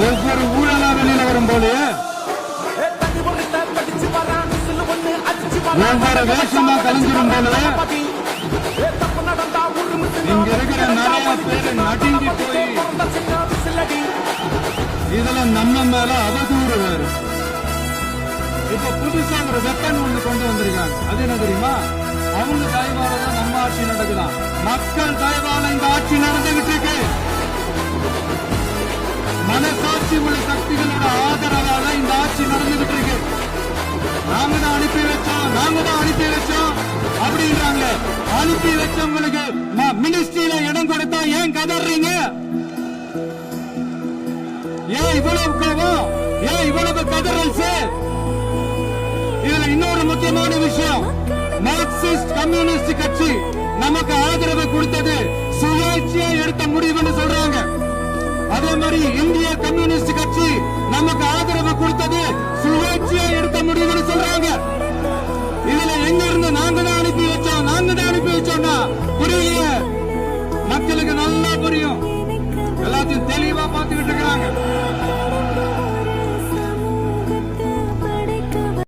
ஒவ்வொரு ஊழலா வெளியில வரும்போது ஒவ்வொரு வேஷமா கலந்துரும் போது இங்க இருக்கிற நிறைய பேரு நடுங்கி போய் இதுல நம்ம மேல அவதூறு வேறு. இப்ப புதுசா ஒரு வெப்பன் ஒண்ணு கொண்டு வந்திருக்காங்க. அது என்ன தெரியுமா? அவங்க தயவால தான் நம்ம ஆட்சி நடக்குதான். மக்கள் தயவால இந்த ஆட்சி நடந்துகிட்டு இருக்கு. மனசாட்சி உள்ள சக்திகளோட ஆதரவால இந்த ஆட்சி நடந்துகிட்டு இருக்கு. நாங்க தான் அனுப்பி வச்சோம் அப்படின்றாங்க. அனுப்பி வச்சவங்களுக்கு மினிஸ்ட்ரியில இடம் கொடுத்தா ஏன் கதறீங்க? ஏன் இவ்வளவு கோபம்? ஏன் இவ்வளவு கதறல்? இதுல இன்னொரு முக்கியமான விஷயம், மார்க்சிஸ்ட் கம்யூனிஸ்ட் கட்சி நமக்கு ஆதரவு கொடுத்தது சுயேட்சையா எடுத்த முடிவுன்னு சொல்றாங்க. அதே மாதிரி இந்திய கம்யூனிஸ்ட் கட்சி நமக்கு ஆதரவு கொடுத்தது